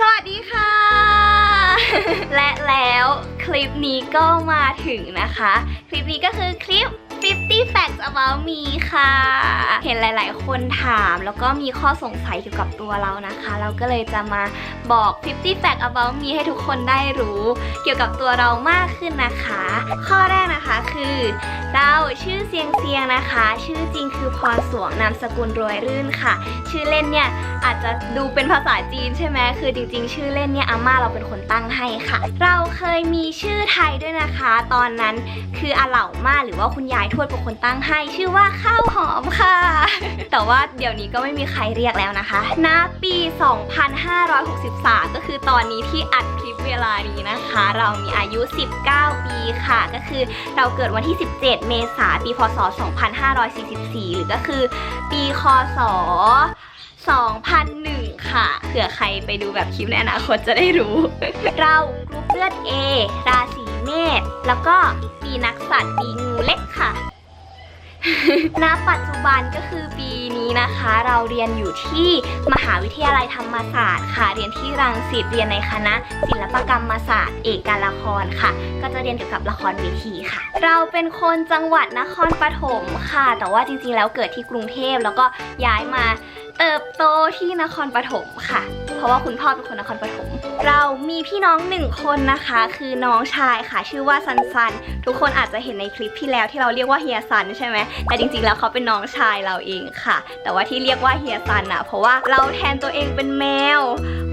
สวัสดีค่ะ และแล้วคลิปนี้ก็มาถึงนะคะ คลิปนี้ก็คือคลิป 50 Facts About Me ค่ะ เห็นหลายๆคนถามแล้วก็มีข้อสงสัยเกี่ยวกับตัวเรานะคะ เราก็เลยจะมาบอก 50 Facts About Me ให้ทุกคนได้รู้เกี่ยวกับตัวเรามากขึ้นนะคะ ข้อแรกนะคะคือเราชื่อเซียงเซียงนะคะ ชื่อจริงคือพรสวงนามสกุลรวยรื่นค่ะ ชื่อเล่นเนี่ยอาจจะดูเป็นภาษาจีนใช่ไหมคือจริงๆชื่อเล่นเนี่ยอาม่าเราเป็นคนตั้งให้ค่ะเราเคยมีชื่อไทยด้วยนะคะตอนนั้นคืออาเหล่าม่าหรือว่าคุณยายทวดเป็นคนตั้งให้ชื่อว่าข้าวหอมค่ะ แต่ว่าเดี๋ยวนี้ก็ไม่มีใครเรียกแล้วนะคะณปี 2563 ก็คือตอนนี้ที่อัดคลิปเวลานี้นะคะเรามีอายุ 19 ปีค่ะก็คือเราเกิดวันที่ 17 เมษายนปีพศ 2544 หรือก็คือปีคศ 2001 ค่ะเผื่อใครไปดูแบบคลิปในอนาคตจะได้รู้ เรากรุ๊ปเลือด A ราศีเมษแล้วก็ปีนักสัตว์ปีงูเล็กค่ะ ณ ปัจจุบันก็คือปีนี้นะคะเราเรียนอยู่ที่มหาวิทยาลัยธรรมศาสตร์ค่ะเรียนที่รังสิตเรียนในคณะศิลปกรรมศาสตร์เอกการละครค่ะก็จะเรียนเกี่ยวกับละครเวทีค่ะเราเป็นคนจังหวัดนครปฐมค่ะแต่ว่าจริงๆแล้วเกิดที่กรุงเทพแล้วก็ย้ายมาเติบโตที่นครปฐมค่ะเพราะว่าคุณพ่อเป็นคนนครปฐมเรามีพี่น้อง1 คนนะคะคือน้องชายค่ะชื่อว่าซันซันทุกคนอาจจะเห็นในคลิปที่แล้วที่เราเรียกว่าเฮียซันใช่ไหมแต่จริงๆแล้วเขาเป็นน้องชายเราเองค่ะแต่ว่าที่เรียกว่าเฮียซันอะเพราะว่าเราแทนตัวเองเป็นแมว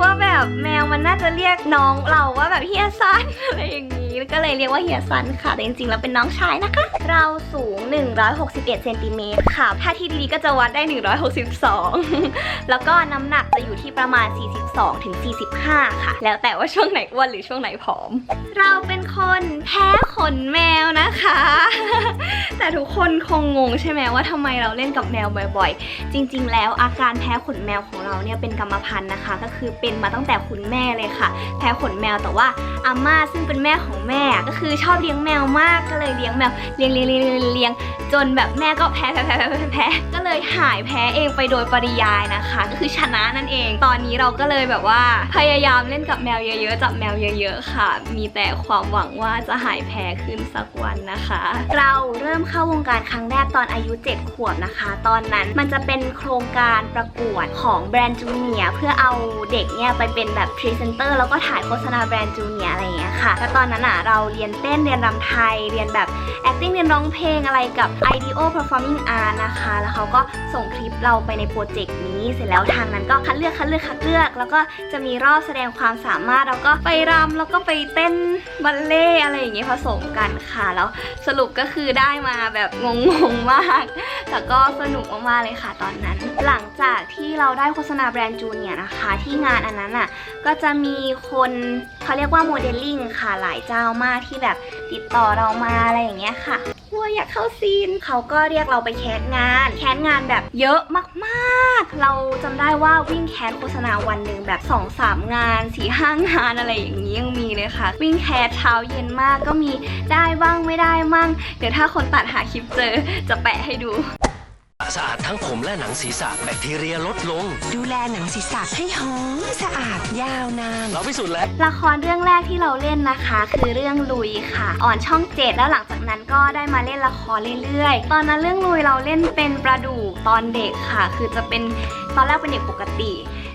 ว่าแบบแมวมันน่าจะเรียกน้องเราว่าแบบเฮียซันอะไรอย่างนี้ก็เลยเรียกว่าเฮียซันค่ะแต่จริงๆแล้วเป็นน้องชายนะคะเราสูง161 เซนติเมตรค่ะถ้าที่ดีๆก็จะวัดได้162แล้วก็น้ำหนักจะอยู่ที่ประมาณ42 ถึง 45ค่ะแล้วแต่ว่าช่วงไหนอ้วนหรือช่วงไหนผอมเราเป็นคนแพ้ขนแมวนะคะ แต่ทุกคนคงงงใช่ไหมว่าทำไมเราเล่นกับแมวบ่อยๆจริงๆแล้วอาการแพ้ขนแมวของเราเนี่ยเป็นกรรมพันธุ์นะคะก็คือเป็นมาตั้งแต่คุณแม่เลยค่ะแพ้ขนแมวแต่ว่าอาม่าซึ่งเป็นแม่ของแม่ก็คือชอบเลี้ยงแมวมากก็เลยเลี้ยงแมวเลี้ยงจนแบบแม่ก็แพ้ก็เลยหายแพ้เองไปโดยปริยายนะคะก็คือชนะนั่นเองตอนนี้เราก็เลยแบบว่าพยายามเล่นกับแมวเยอะๆจับแมวเยอะๆค่ะมีแต่ความหวังว่าจะหายแพ้ขึ้นสักวันนะคะเราเริ่มเข้าวงการครั้งแรกตอนอายุ 7 ขวบนะคะตอนนั้นมันจะเป็นโครงการประกวดของแบรนด์จูเนียร์เพื่อเอาเด็กเนี่ยไปเป็นแบบพรีเซนเตอร์แล้วก็ถ่ายโฆษณาแบรนด์จูเนียร์อะไรอย่างเงี้ยค่ะแล้วตอนนั้นเราเรียนเต้นเรียนรำไทยเรียนแบบ acting เรียนร้องเพลงอะไรกับ IDEO Performing Art นะคะแล้วเขาก็ส่งคลิปเราไปในโปรเจกต์นี้เสร็จแล้วทางนั้นก็คัดเลือกแล้วก็จะมีรอบแสดงความสามารถแล้วก็ไปรำแล้วก็ไปเต้นบัลเล่อะไรอย่างเงี้ยผสมกันค่ะแล้วสรุปก็คือได้มาแบบงงมากแต่ก็สนุกมากๆเลยค่ะตอนนั้นหลังจากที่เราได้โฆษณาแบรนด์จูเนียร์นะคะที่งานอันนั้นก็จะมีคนเขาเรียกว่าโมเดลลิ่งค่ะหลายเจ้ามากที่แบบติดต่อเรามาอะไรอย่างเงี้ยค่ะว่าอยากเข้าซีนเขาก็เรียกเราไปแคสงานแบบเยอะมากๆเราจำได้ว่าวิ่งแคสโฆษณาวันหนึ่งแบบ 2-3 งาน 4-5 งานอะไรอย่างนี้ยังมีเลยค่ะวิ่งแคสเช้าเย็นมากก็มีได้บ้างไม่ได้มั่งเดี๋ยวถ้าคนตัดหาคลิปเจอจะแปะให้ดูสะอาดทั้งผมและหนังศีรษะแบคทีเรียลดลงดูแลหนังศีรษะให้หอมสะอาดยาวนานเราพิสูจน์แล้วละครเรื่องแรกที่เราเล่นนะคะคือเรื่องลุยค่ะอ่อนช่อง 7แล้วหลังจากนั้นก็ได้มาเล่นละครเรื่อยๆตอนนั้นเรื่องลุยเราเล่นเป็นปลาดูกตอนเด็กค่ะคือจะเป็นตอนแรกเป็นเด็กปกติ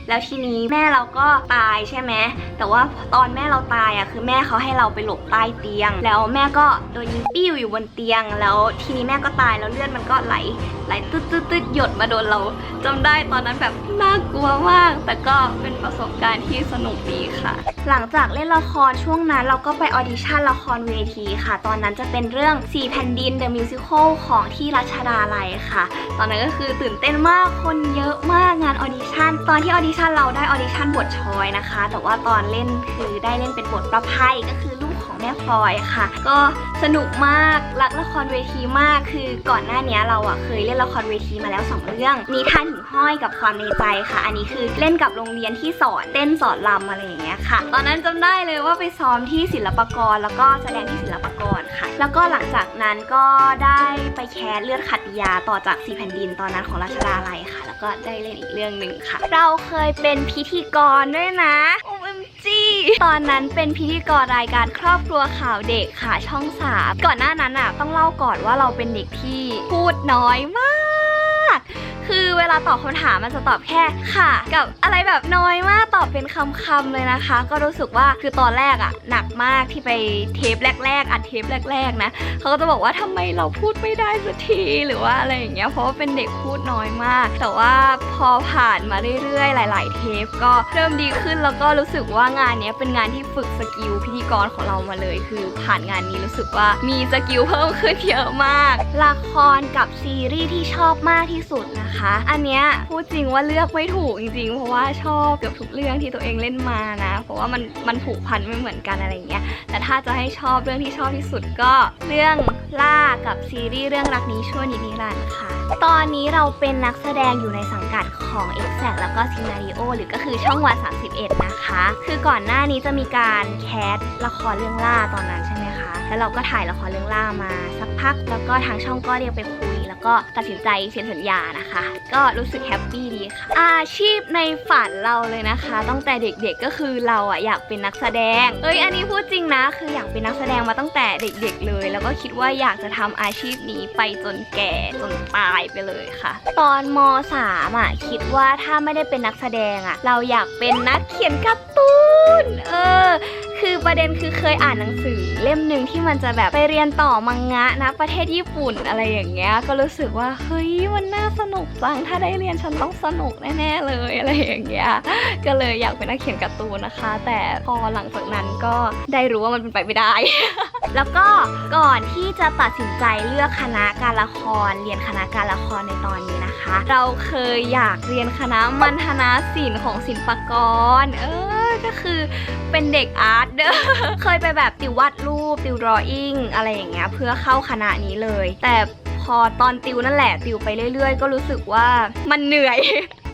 แล้วทีนี้แม่เราก็ตายใช่ไหมแต่ว่าตอนแม่เราตายคือแม่เขาให้เราไปหลบใต้เตียงแล้วแม่ก็โดนยิงปิ้วอยู่บนเตียงแล้วทีนี้แม่ก็ตายแล้วเลือดมันก็ไหลตึ๊ดหยดมาโดนเราจำได้ตอนนั้นแบบน่ากลัวมากแต่ก็เป็นประสบการณ์ที่สนุกดีค่ะหลังจากเล่นละครช่วงนั้นเราก็ไปออดิชั่นละครเวทีค่ะตอนนั้นจะเป็นเรื่อง4 แผ่นดิน The Musical ของที่รัชดาลัยค่ะตอนนั้นก็คือตื่นเต้นมากคนเยอะมากงานออดิชั่นตอนที่ออดิชั่นเราได้ออดิชั่นบทชอยนะคะแต่ว่าตอนเล่นคือได้เล่นเป็นบทประไพก็คือลูกของแม่พลอยค่ะก็สนุกมากรักละครเวทีมากคือก่อนหน้านี้เราเคยเล่นละครเวทีมาแล้ว2 เรื่องนิทานหิ่งห้อยกับความในใจค่ะอันนี้คือเล่นกับโรงเรียนที่สอนเต้นสอนรำอะไรอย่างเงี้ยค่ะตอนนั้นจำได้เลยว่าไปซ้อมที่ศิลปากรแล้วก็แสดงที่ศิลปากรค่ะแล้วก็หลังจากนั้นก็ได้ไปแคสเลือดขัดยาต่อจาก4 แผ่นดินตอนนั้นของรัชดาลัยค่ะแล้วก็ได้เล่นอีกเรื่องหนึ่งค่ะเราเคยเป็นพิธีกรด้วยนะ Oh ตอนนั้นเป็นพิธีกรรายการครอบครัวข่าวเด็กค่ะช่อง 3ก่อนหน้านั้นต้องเล่าก่อนว่าเราเป็นเด็กที่พูดน้อยมากคือเวลาตอบคำถามมันจะตอบแค่ค่ะกับอะไรแบบน้อยมากตอบเป็นคำๆเลยนะคะ ก็รู้สึกว่าคือตอนแรกหนักมากที่ไปเทปแรกๆอัดเทปแรกๆนะเขาก็จะบอกว่าทำไมเราพูดไม่ได้สักทีหรือว่าอะไรอย่างเงี้ยเพราะว่าเป็นเด็กพูดน้อยมากแต่ว่าพอผ่านมาเรื่อยๆหลายๆเทปก็เริ่มดีขึ้นแล้วก็รู้สึกว่างานนี้เป็นงานที่ฝึกสกิลพิธีกรของเรามาเลยคือผ่านงานนี้รู้สึกว่ามีสกิลเพิ่มขึ้นเยอะมากละครกับซีรีส์ที่ชอบมากที่สุดนะคะอันเนี้ยพูดจริงว่าเลือกไม่ถูกจริงๆเพราะว่าชอบเกือบทุกเรื่องที่ตัวเองเล่นมานะเพราะว่ามันผูกพันไม่เหมือนกันอะไรอย่างเงี้ยแต่ถ้าจะให้ชอบเรื่องที่ชอบที่สุดก็เรื่องล่ากับซีรีส์เรื่องรักนี้ชั่วนิรันดร์ค่ะตอนนี้เราเป็นนักแสดงอยู่ในสังกัดของ Exact แล้วก็ Scenario หรือก็คือช่องวัน 31 นะคะคือก่อนหน้านี้จะมีการแคสละครเรื่องล่าตอนนั้นใช่ไหมคะแล้วเราก็ถ่ายละครเรื่องล่ามาสักพักแล้วก็ทางช่องก็เรียกไปคุยแล้วก็ตัดสินใจเซ็นสัญญานะคะก็รู้สึกแฮปปี้ดีค่ะอาชีพในฝันเราเลยนะคะตั้งแต่เด็กๆก็คือเราอยากเป็นนักแสดงอันนี้พูดจริงนะคืออยากเป็นนักแสดงมาตั้งแต่เด็กๆเลยแล้วก็คิดว่าอยากจะทำอาชีพนี้ไปจนแก่จนตายไปเลยค่ะตอนม.3 คิดว่าถ้าไม่ได้เป็นนักแสดงเราอยากเป็นนักเขียนการ์ตูนคือประเด็นคือเคยอ่านหนังสือเล่มหนึ่งที่มันจะแบบไปเรียนต่อมังงะนะประเทศญี่ปุ่นอะไรอย่างเงี้ยก็รู้สึกว่าเฮ้ยมันน่าสนุกจังถ้าได้เรียนฉันต้องสนุกแน่ๆเลยอะไรอย่างเงี้ยก็เลยอยากเป็นนักเขียนการ์ตูนนะคะแต่พอหลังจากนั้นก็ได้รู้ว่ามันเป็นไปไม่ได้ แล้วก็ก่อนที่จะตัดสินใจเลือกคณะการละครเรียนคณะการละครในตอนนี้นะคะเราเคยอยากเรียนคณะมัณฑนศิลป์ของศิลปากรก็คือเป็นเด็กอาร์ตเคยไปแบบติววาดรูปติวดรออิ่งอะไรอย่างเงี้ยเพื่อเข้าคณะนี้เลยแต่พอตอนติวนั่นแหละติวไปเรื่อยๆก็รู้สึกว่ามันเหนื่อย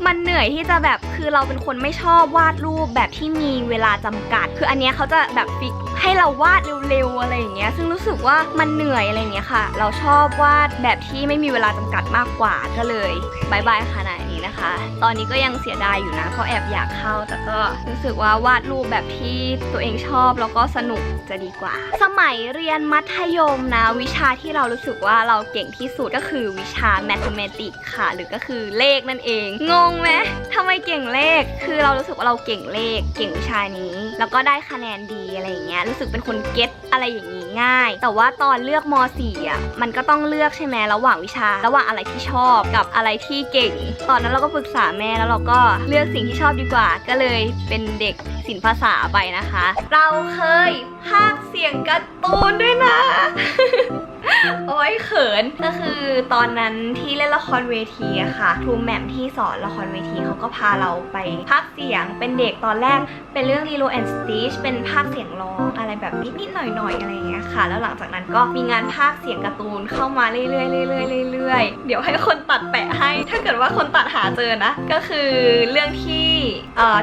มันเหนื่อยที่จะแบบคือเราเป็นคนไม่ชอบวาดรูปแบบที่มีเวลาจำกัดคืออันเนี้ยเขาจะแบบฟิกให้เราวาดเร็วๆอะไรอย่างเงี้ยซึ่งรู้สึกว่ามันเหนื่อยอะไรอย่างเงี้ยค่ะเราชอบวาดแบบที่ไม่มีเวลาจำกัดมากกว่าก็เลยบายบายขนาดนี้นะคะตอนนี้ก็ยังเสียดายอยู่นะเพราะแอบอยากเข้าแต่ก็รู้สึกว่าวาดรูปแบบที่ตัวเองชอบแล้วก็สนุกจะดีกว่าสมัยเรียนมัธยมนะวิชาที่เรารู้สึกว่าเราเก่งที่สุดก็คือวิชา Mathematics ค่ะหรือก็คือเลขนั่นเองงงไหมทำไมเก่งเลขคือเรารู้สึกว่าเราเก่งเลขเก่งวิชานี้แล้วก็ได้คะแนนดีอะไรอย่างเงี้ยรู้สึกเป็นคนเก็ตอะไรอย่างงี้ง่ายแต่ว่าตอนเลือกม.4 มันก็ต้องเลือกใช่ไหมระหว่างวิชาระหว่างอะไรที่ชอบกับอะไรที่เก่งตอนนั้นเราก็ปรึกษาแม่แล้วเราก็เลือกสิ่งที่ชอบดีกว่าก็เลยเป็นเด็กศิลปภาษาไปนะคะเราเคยพากย์เสียงการ์ตูนด้วยนะ โอ้ยเขินก็คือตอนนั้นที่เล่นละครเวทีอะค่ะครูแหม่มที่สอนละครเวทีเขาก็พาเราไปพากย์เสียงเป็นเด็กตอนแรกเป็นเรื่อง Lilo and Stitch เป็นพากย์เสียงร้องอะไรแบบนิดๆหน่อยๆอะไรอย่างเงี้ยค่ะแล้วหลังจากนั้นก็มีงานพากย์เสียงการ์ตูนเข้ามาเรื่อยๆเรื่อยๆเดี๋ยวให้คนตัดแปะให้ถ้าเกิดว่าคนตัดหาเจอนะก็คือเรื่องที่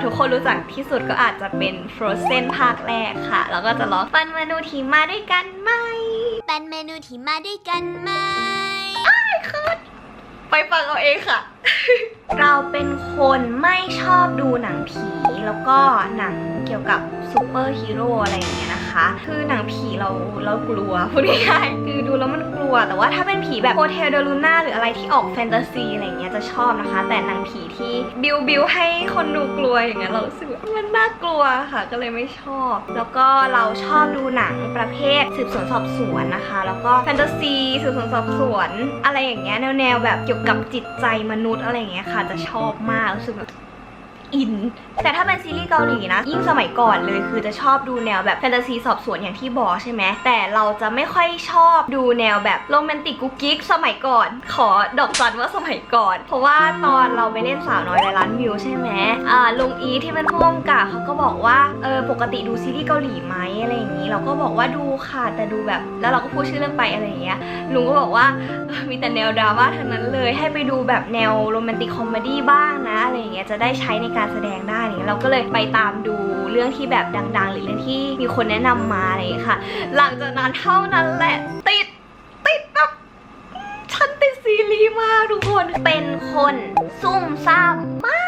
ทุกคนรู้จักที่สุดก็อาจจะเป็น Frozen ภาคแรกค่ะแล้วก็จะร้องปันมนุษย์ที่มาด้วยกันไหมเป็นเมนูที่มาด้วยกันไหม ไปฟังเอาเองค่ะ เราเป็นคนไม่ชอบดูหนังผีแล้วก็หนังเกี่ยวกับซูเปอร์ฮีโร่อะไรอย่างเงี้ยนะคะคือหนังผีเรากลัวพูดง่ายๆคือดูแล้วมันกลัวแต่ว่าถ้าเป็นผีแบบโฮเทลเดลูน่าหรืออะไรที่ออกแฟนตาซีอะไรอย่างเงี้ยจะชอบนะคะแต่หนังผีที่บิวให้คนดูกลัวอย่างเงี้ยเรารู้สึกว่ามันน่ากลัวค่ะก็เลยไม่ชอบแล้วก็เราชอบดูหนังประเภทสืบสวนสอบสวนนะคะแล้วก็แฟนตาซีสืบสวนสอบสวนอะไรอย่างเงี้ยแนวแบบเกี่ยวกับจิตใจมนุษย์อะไรอย่างเงี้ยค่ะจะชอบมากรู้สึกแบบอินแต่ถ้าเป็นซีรีส์เกาหลีนะยิ่งสมัยก่อนเลยคือจะชอบดูแนวแบบแฟนตาซีสอบสวนอย่างที่บอกใช่ไหมแต่เราจะไม่ค่อยชอบดูแนวแบบโรแมนติกกุ๊กกิ๊กสมัยก่อนขอดอกจันว่าสมัยก่อนเพราะว่าตอนเราไปเล่นสาวน้อยร้อยล้านวิวใช่ไหมลุงอีที่เป็นผู้กำกับเขาก็บอกว่าปกติดูซีรีส์เกาหลีไหมอะไรอย่างนี้เราก็บอกว่าดูค่ะแต่ดูแบบแล้วเราก็พูดชื่อเรื่องไปอะไรอย่างเงี้ยลุงก็บอกว่ามีแต่แนวดราม่าทั้งนั้นเลยให้ไปดูแบบแนวโรแมนติกคอมเมดี้บ้างนะอะไรอย่างเงี้ยจะได้ใช้ในการแสดงได้เนี่ยเราก็เลยไปตามดูเรื่องที่แบบดังๆหรือเรื่องที่มีคนแนะนำมาอะไรอย่างเงี้ยค่ะหลังจากนั้นเท่านั้นแหละติดแบบฉันติดซีรีส์มากทุกคนเป็นคนซุ่มซ่ามมา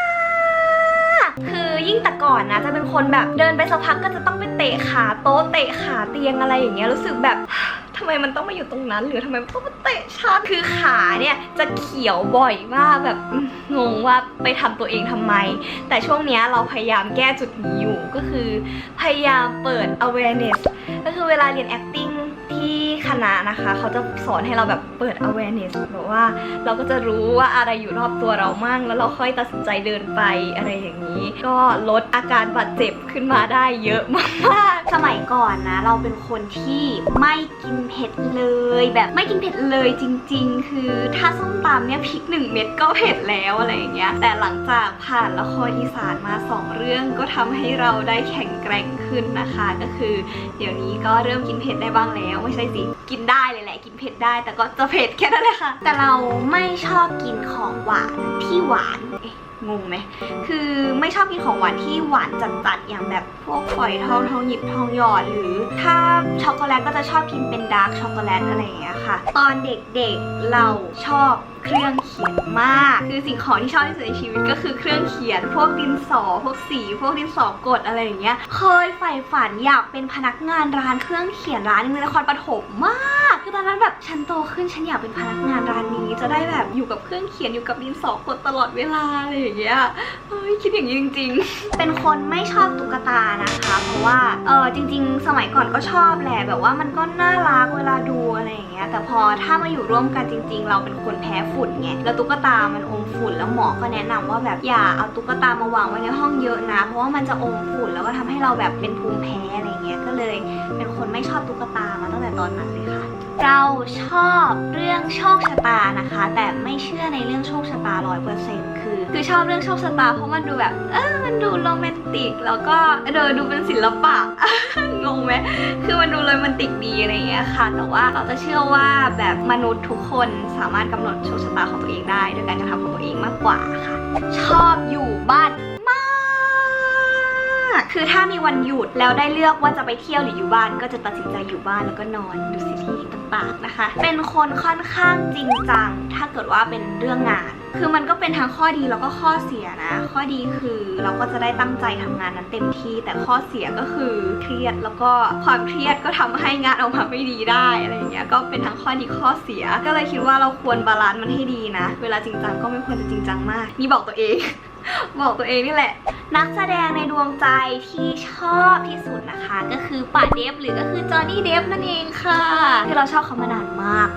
กคือ ยิ่งแต่ก่อนนะจะเป็นคนแบบเดินไปสักพักก็จะต้องไปเตะขาโต๊ะเตะขาเตียงอะไรอย่างเงี้ยรู้สึกแบบทำไมมันต้องมาอยู่ตรงนั้นหรือทำไมมันต้องมาเตะฉันคือขาเนี่ยจะเขียวบ่อยมากแบบงงว่าไปทำตัวเองทำไมแต่ช่วงเนี้ยเราพยายามแก้จุดนี้อยู่ก็คือพยายามเปิด awareness ก็คือเวลาเรียน acting ที่คณะนะคะเขาจะสอนให้เราแบบเปิด awareness แบบว่าเราก็จะรู้ว่าอะไรอยู่รอบตัวเรามั่งแล้วเราค่อยตัดสินใจเดินไปอะไรอย่างนี้ ก็ลดอาการบาดเจ็บขึ้นมาได้เยอะมากๆสมัยก่อนนะเราเป็นคนที่ไม่กินเผ็ดเลยแบบไม่กินเผ็ดเลยจริงๆคือถ้าส้มตำเนี่ยพริก1 เม็ดก็เผ็ดแล้วอะไรอย่างเงี้ยแต่หลังจากผ่านละครอีสานมา2 เรื่องก็ทำให้เราได้แข็งแกร่งขึ้นนะคะก็คือเดี๋ยวนี้ก็เริ่มกินเผ็ดได้บ้างแล้วไม่ใช่สิกินได้เลยแหละกินเผ็ดได้แต่ก็จะเผ็ดแค่นั้นแหละค่ะแต่เราไม่ชอบกินของหวานที่หวานงงไหมคือไม่ชอบกินของหวานที่หวานจัดๆอย่างแบบพวกฝอยทองทองหยิบทองหยอดหรือถ้าช็อกโกแลตก็จะชอบกินเป็นดาร์กช็อกโกแลตอะไรอย่างเงี้ยค่ะตอนเด็กๆเราชอบเครื่องเขียนมากคือสิ่งของที่ชอบที่สุดในชีวิตก็คือเครื่องเขียนพวกดินสอพวกสีพวกดินสอกดอะไรอย่างเงี้ยเคยใฝ่ฝันอยากเป็นพนักงานร้านเครื่องเขียนร้านนึงในนครปฐมมากคือตอนนั้นแบบฉันโตขึ้นฉันอยากเป็นพนักงานร้านนี้จะได้แบบอยู่กับเครื่องเขียนอยู่กับดินสอกดตลอดเวลาอะไรอย่างเงี้ยคิดอย่างนี้จริงๆเป็นคนไม่ชอบตุ๊กตานะคะเพราะว่าจริงๆสมัยก่อนก็ชอบแหละแบบว่ามันก็น่ารักเวลาดูอะไรอย่างเงี้ยแต่พอถ้ามาอยู่ร่วมกันจริงๆเราเป็นคนแพ้ฝุ่นไงแล้วตุ๊กตามันอมฝุ่นแล้วหมอก็แนะนำว่าแบบอย่าเอาตุ๊กตามาวางไว้ในห้องเยอะนะเพราะว่ามันจะอมฝุ่นแล้วก็ทำให้เราแบบเป็นภูมิแพ้อะไรเงี้ยก็เลยเป็นคนไม่ชอบตุ๊กตามาตั้งแต่ตอนนั้นเลยค่ะเราชอบเรื่องโชคชะตานะคะแต่ไม่เชื่อในเรื่องโชคชะตา 100% คือชอบเรื่องโชคชะตาเพราะมันดูแบบมันดูโรแมนติกแล้วก็ดูเป็นศิลปะ งงไหมคือมันดูโรแมนติกดีอะไรอย่างเงี้ยค่ะแต่ว่าเราจะเชื่อว่าแบบมนุษย์ทุกคนสามารถกำหนดโชคชะตาของตัวเองได้ด้วยการกระทำของตัวเองมากกว่าค่ะชอบอยู่บ้านมากคือถ้ามีวันหยุดแล้วได้เลือกว่าจะไปเที่ยวหรืออยู่บ้านก็จะตัดสินใจอยู่บ้านแล้วก็นอนดูซีรีส์ต่างๆนะคะเป็นคนค่อนข้างจริงจังถ้าเกิดว่าเป็นเรื่องงานคือมันก็เป็นทั้งข้อดีแล้วก็ข้อเสียนะข้อดีคือเราก็จะได้ตั้งใจทำงานนั้นเต็มที่แต่ข้อเสียก็คือเครียดแล้วก็ความเครียดก็ทำให้งานออกมาไม่ดีได้อะไรอย่างเงี้ยก็เป็นทั้งข้อดีข้อเสียก็เลยคิดว่าเราควรบาลานซ์มันให้ดีนะเวลาจริงจังก็ไม่ควรจะจริงจังมากนี่บอกตัวเอง บอกตัวเองนี่แหละนักแสดงในดวงใจที่ชอบที่สุดนะคะก็คือป่าเดฟหรือก็คือจอห์นนี่เดฟนั่นเองค่ะคือเราชอบเขามานานมาก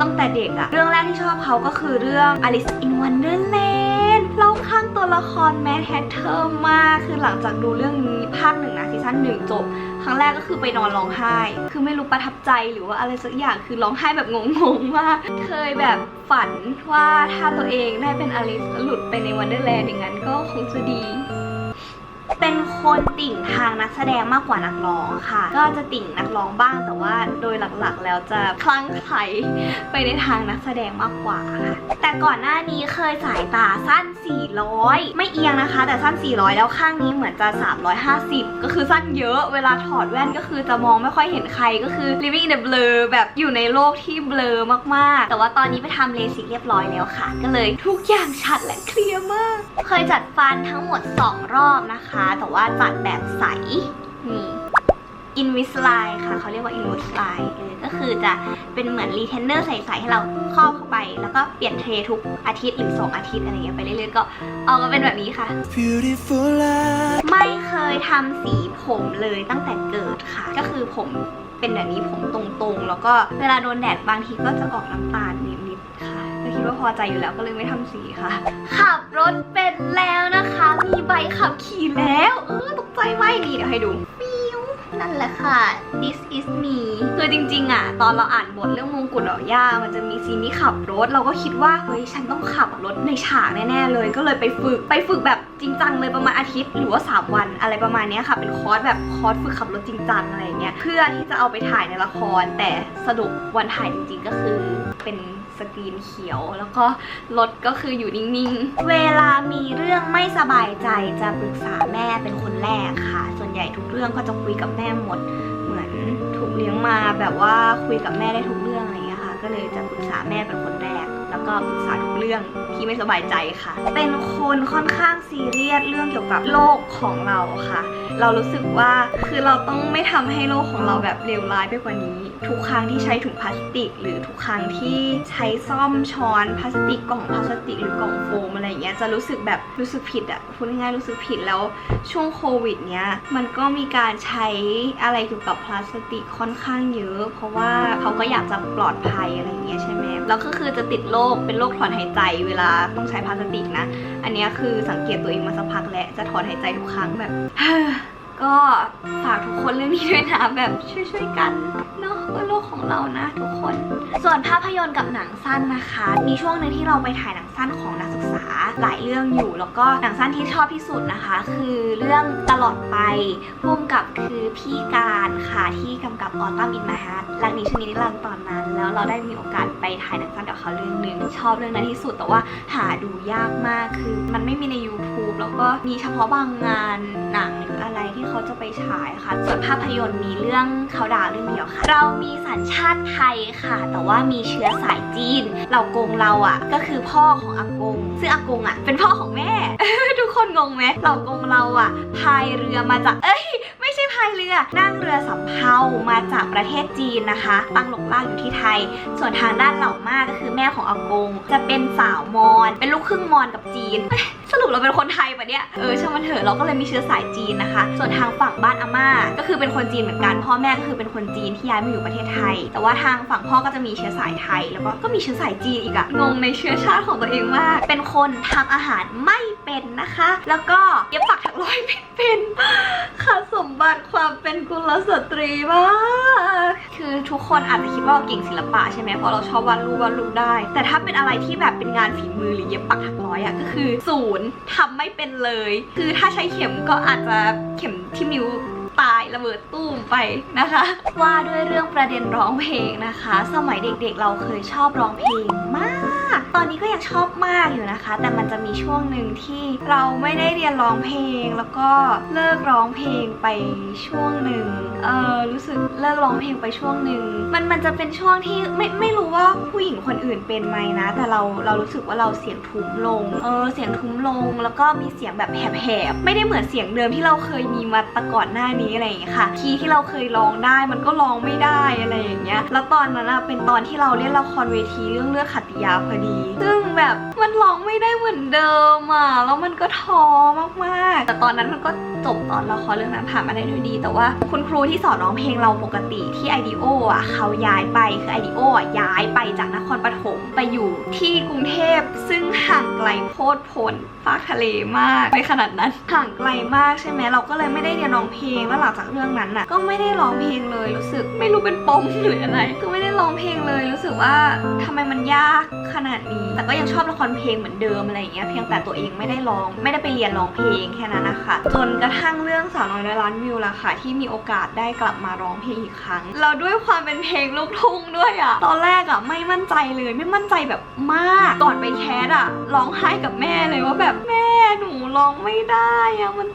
ตั้งแต่เด็กอะเรื่องแรกที่ชอบเขาก็คือเรื่อง Alice in Wonderland เราข้างตัวละครแมทแฮทเทอร์มากคือหลังจากดูเรื่องนี้ภาค 1นะซีซั่น 1จบครั้งแรกก็คือไปนอนร้องไห้คือไม่รู้ประทับใจหรือว่าอะไรสักอย่างคือร้องไห้แบบงงมากเคยแบบฝันว่าถ้าตัวเองได้เป็นอลิซหลุดไปในวันเดอร์แลนด์อย่างนั้นก็คงจะดีเป็นคนติ่งทางนักแสดงมากกว่านักร้องค่ะก็จะติ่งนักร้องบ้างแต่ว่าโดยหลักๆแล้วจะคลั่งไคล้ไปในทางนักแสดงมากกว่าค่ะแต่ก่อนหน้านี้เคยสายตาสั้น400ไม่เอียงนะคะแต่สั้น400แล้วข้างนี้เหมือนจะ350ก็คือสั้นเยอะเวลาถอดแว่นก็คือจะมองไม่ค่อยเห็นใครก็คือ living in the blur แบบอยู่ในโลกที่เบลอมากๆแต่ว่าตอนนี้ไปทำเลสิกเรียบร้อยแล้วค่ะก็เลยทุกอย่างชัดและเคลียร์มากเคยจัดฟันทั้งหมด2 รอบนะคะแต่ว่าจัดแบบใสนี่ Invisalign ค่ะเขาเรียกว่า Invisalign ก็คือจะเป็นเหมือนรีเทนเนอร์ใสๆให้เราครอบเข้าไปแล้วก็เปลี่ยนเทรทุกอาทิตย์หรือ2 อาทิตย์อะไรเงี้ยไปเรื่อยๆก็ออกมาเป็นแบบนี้ค่ะ ไม่เคยทำสีผมเลยตั้งแต่เกิดค่ะก็คือผมเป็นแบบนี้ผมตรงๆแล้วก็เวลาโดนแดดบางทีก็จะออกน้ำตาลนิดๆค่ะก็คิดว่าพอใจอยู่แล้วก็เลยไม่ทำสีค่ะขับรถเป็นแล้วนะคะมีใบขับขี่แล้วตกใจไหมนี่เดี๋ยวให้ดูนั่นแหละค่ะ this is me คือจริงๆอะตอนเราอ่านบทเรื่องมงกุฎดอกหญ้ามันจะมีซีนที่ขับรถเราก็คิดว่าเฮ้ยฉันต้องขับรถในฉากแน่ๆเลยก็เลยไปฝึกแบบจริงจังเลยประมาณอาทิตย์หรือว่า3 วันอะไรประมาณนี้ค่ะเป็นคอร์สแบบคอร์สฝึกขับรถจริงจังอะไรเงี้ยเพื่อที่จะเอาไปถ่ายในละครแต่สรุปวันถ่ายจริงๆก็คือเป็นสกรีนเขียวแล้วก็รถก็คืออยู่นิ่งๆเวลามีเรื่องไม่สบายใจจะปรึกษาแม่เป็นคนแรกค่ะส่วนใหญ่ทุกเรื่องก็จะคุยกับแม่หมดเหมือนถูกเลี้ยงมาแบบว่าคุยกับแม่ได้ทุกเรื่องอะไรเงี้ยค่ะก็เลยจะปรึกษาแม่เป็นคนแรก แล้วก็ปรึกษาทุกเรื่องที่ไม่สบายใจค่ะเป็นคนค่อนข้างซีเรียสเรื่องเกี่ยวกับโลกของเราค่ะเรารู้สึกว่าคือเราต้องไม่ทำให้โลกของเราแบบเลวร้ายไปกว่านี้ทุกครั้งที่ใช้ถุงพลาสติกหรือทุกครั้งที่ใช้ซ่อมช้อนพลาสติกกล่องพลาสติกหรือกล่องโฟมอะไรอย่างเงี้ยจะรู้สึกแบบรู้สึกผิดอะพูดง่ายๆรู้สึกผิดแล้วช่วงโควิดเนี้ยมันก็มีการใช้อะไรเกี่ยวกับพลาสติกค่อนข้างเยอะเพราะว่าเขาก็อยากจะปลอดภัยอะไรอย่างเงี้ยใช่ไหมแล้วก็คือจะติดโรคเป็นโรคถอนหายใจเวลาต้องใช้พลาสติกนะอันนี้คือสังเกตตัวเองมาสักพักแล้วจะถอนหายใจทุกครั้งแบบ ก็ฝากทุกคนเรื่องนี้ด้วยนะแบบช่วยๆกันเนาะเพื่อโลกของเรานะทุกคนส่วนภาพยนตร์กับหนังสั้นนะคะมีช่วงนึงที่เราไปถ่ายหนังสั้นของนักศึกษาหลายเรื่องอยู่แล้วก็หนังสั้นที่ชอบที่สุดนะคะคือเรื่องตลอดไปร่วมกับคือพี่การค่ะที่กำกับออตัมอินมาฮาร์ดรักนี้ชนิดนิรันดร์ตอนนั้นแล้วเราได้มีโอกาสไปถ่ายหนังสั้นกับเขาเรื่องนึงชอบเรื่องนั้นที่สุดแต่ว่าหาดูยากมากคือมันไม่มีใน YouTube แล้วก็มีเฉพาะบางงานหนังหรืออะไรที่เขาจะไปฉายค่ะส่วนภาพยนตร์มีเรื่องเขาดาวเรื่องเดียวค่ะเรามีสัญชาติไทยค่ะแต่ว่ามีเชื้อสายจีนเหล่ากงเราอ่ะก็คือพ่อของอากงซึ่งอากงอ่ะเป็นพ่อของแม่ ทุกคนงงไหมเหล่ากงเราอ่ะพายเรือมาจากไม่ใช่พายเรือนั่งเรือสำเภามาจากประเทศจีนนะคะตั้งหลกลากอยู่ที่ไทยส่วนทางด้านเหล่าม่าก็คือแม่ของอากงจะเป็นสาวมอญเป็นลูกครึ่งมอญกับจีน สรุปเราเป็นคนไทยปะเนี่ยช่างมันเถอะเราก็เลยมีเชื้อสายจีนนะคะส่วนทางฝั่งบ้านอาม่าก็คือเป็นคนจีนเหมือนกันพ่อแม่ก็คือเป็นคนจีนที่ย้ายมาอยู่ประเทศไทยแต่ว่าทางฝั่งพ่อก็จะมีเชื้อสายไทยแล้วก็มีเชื้อสายจีนอีกอะงงในเชื้อชาติของตัวเองมากเป็นคนทำอาหารไม่เป็นนะคะแล้วก็เย็บปักถักร้อยไม่เป็นขาดสมบัติความเป็นกุลสตรีมากคือทุกคนอาจจะคิดว่าเราเก่งศิลปะใช่ไหมเพราะเราชอบวาดรูปได้แต่ถ้าเป็นอะไรที่แบบเป็นงานฝีมือหรือเย็บปักถักร้อยอะก็คือศูนย์ทำไม่เป็นเลยคือถ้าใช้เข็มก็อาจจะเข็มที่นิ้วตายระเบิดตู้มไปนะคะว่าด้วยเรื่องประเด็นร้องเพลงนะคะสมัยเด็กๆเราเคยชอบร้องเพลงมากตอนนี้ก็ยังชอบมากอยู่นะคะแต่มันจะมีช่วงหนึ่งที่เราไม่ได้เรียนร้องเพลงแล้วก็เลิกร้องเพลงไปช่วงหนึ่งรู้สึกเลิกร้องเพลงไปช่วงหนึ่งมันจะเป็นช่วงที่ไม่รู้ว่าผู้หญิงคนอื่นเป็นไหมนะแต่เรารู้สึกว่าเราเสียงทุ้มลงเสียงทุ้มลงแล้วก็มีเสียงแบบแหบๆไม่ได้เหมือนเสียงเดิมที่เราเคยมีมาแต่ก่อนหน้านี้อะไรอย่างเงี้ยค่ะคีย์ที่เราเคยร้องได้มันก็ร้องไม่ได้อะไรอย่างเงี้ยแล้วตอนนั้นอะเป็นตอนที่เราเล่นละครเวทีเรื่องเลือดขัตติยาพอดีซึ่งแบบมันร้องไม่ได้เหมือนเดิมอะแล้วมันก็ท้อมากๆแต่ตอนนั้นมันก็จบตอนละครเรื่องนั้นผ่านมาได้ด้วยดีแต่ว่าคุณครูที่สอนร้องเพลงเราปกติที่ IDEO อ่ะเขาย้ายไปคือ IDEO อ่ะย้ายไปจากนครปฐมไปอยู่ที่กรุงเทพซึ่งห่างไกลโพดพลฟากทะเลมากในขนาดนั้นห่างไกลมากใช่ไหมเราก็เลยไม่ได้เรียนร้องเพลงแล้วหลังจากเรื่องนั้นน่ะก็ไม่ได้ร้องเพลงเลยรู้สึกไม่รู้เป็นปมหรืออะไรก็ไม่ได้ร้องเพลงเลยรู้สึกว่าทำไมมันยากขนาดนี้แต่ก็ยังชอบละครเพลงเหมือนเดิมอะไรอย่างเงี้ยเพียงแต่ตัวเองไม่ได้ร้องไม่ได้ไปเรียนร้องเพลงแค่นั้นนะคะจนกระทั่งเรื่องสาวน้อยร้อยล้านวิวล่ะค่ะที่มีโอกาสได้กลับมาร้องเพลงอีกครั้งเราด้วยความเป็นเพลงลูกทุ่งด้วยอะตอนแรกอะไม่มั่นใจเลยไม่มั่นใจแบบมากก่อนไปแคสอะร้องไห้กับแม่เลยว่าแบบแม่หนูร้องไม่ได้อะมัน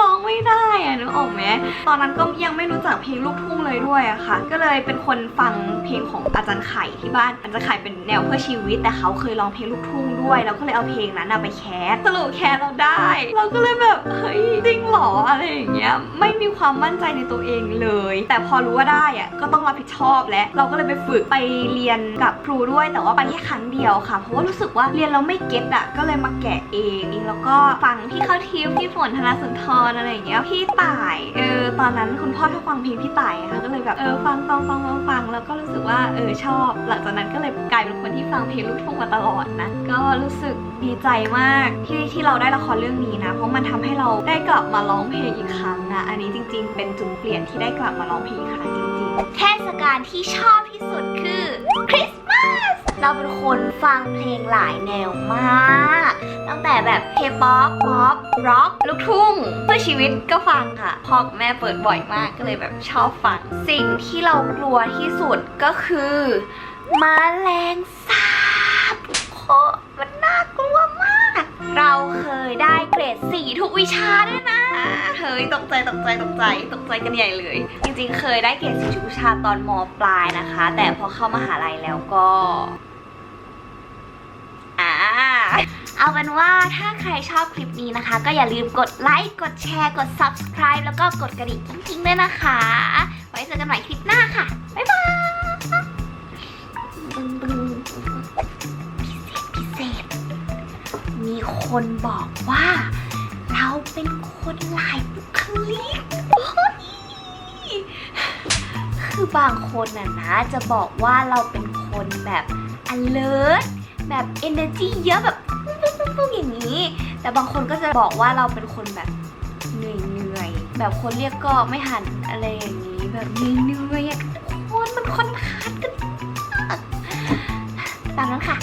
ร้องไม่ได้อะนึกออกไหมตอนนั้นก็ยังไม่รู้จักเพลงลูกทุ่งเลยด้วยอะค่ะก็เลยเป็นคนฟังเพลงของอาจารย์ไข่ที่บ้านอาจารย์ไข่เป็นแนวเพื่อชีวิตแต่เขาเคยร้องเพลงลูกทุ่งด้วยแล้วก็เลยเอาเพลงนั้นไปแคสสรุปแคสเราได้เราก็เลยแบบเฮ้ยจริงหรออะไรอย่างเงี้ยไม่มีความมั่นใจในตัวเองเลยแต่พอรู้ว่าได้อะก็ต้องรับผิดชอบและเราก็เลยไปฝึกไปเรียนกับครูด้วยแต่ว่าไปแค่ครั้งเดียวค่ะเพราะว่ารู้สึกว่าเรียนแล้วไม่เก็ตอะก็เลยมาแกะเองแล้วก็ฟังพี่ข้าวทิพย์พี่ฝนธนสุนทรอะไรอย่างเงี้ยพี่ต่ายตอนนั้นคุณพ่อชอบฟังเพลงพี่ต่ายค่ะก็เลยแบบฟังแล้วก็รู้สึกว่าชอบหลังจากนั้นก็เลยกลายเป็นคนที่ฟังเพลงลูกทุ่งมาตลอดนะก็รู้สึกดีใจมากที่เราได้ละครเรื่องนี้นะเพราะมันทำให้เราได้กลับมาร้องเพลงอีกครั้งนะอันนี้จริงๆเป็นจุดเปลี่ยนที่ได้กลับมาร้องเพลงอีกครั้งจริงๆเทศกาลที่ชอบที่สุดคือคริสต์มาสเราเป็นคนฟังเพลงหลายแนวมากตั้งแต่แบบเคป๊อปป๊อปร็อกลูกทุ่งเพื่อชีวิตก็ฟังค่ะพ่อกับแม่เปิดบ่อยมากก็เลยแบบชอบฟังสิ่งที่เรากลัวที่สุดก็คือแมลงสาบโคตรมันน่ากลัวมากเราเคยได้เกรด 4 ทุกวิชาด้วยนะเฮ้ยตกใจกันใหญ่เลยจริงๆเคยได้เกรด 4 ทุกวิชาตอนม.ปลายนะคะแต่พอเข้ามหาลัยแล้วก็ เอาเป็นว่าถ้าใครชอบคลิปนี้นะคะ ก็อย่าลืมกดไลค์กดแชร์กด subscribe แล้วก็กดกระดิ่งกิ๊งๆด้วยนะคะ ไว้เจอกันใหม่คลิปหน้าค่ะบ๊ายบายพิเศษมีคนบอกว่าเราเป็นคนหลายบุคลิกคือบางคนนะจะบอกว่าเราเป็นคนแบบ alert แบบ energy เยอะแบบปุ๊บอย่างนี้แต่บางคนก็จะบอกว่าเราเป็นคนแบบเหนื่อยแบบคนเรียกก็ไม่หันอะไรอย่างนี้แบบเหนื่อยๆคนมันคอนทราสต์กันมากตามนั้นค่ะ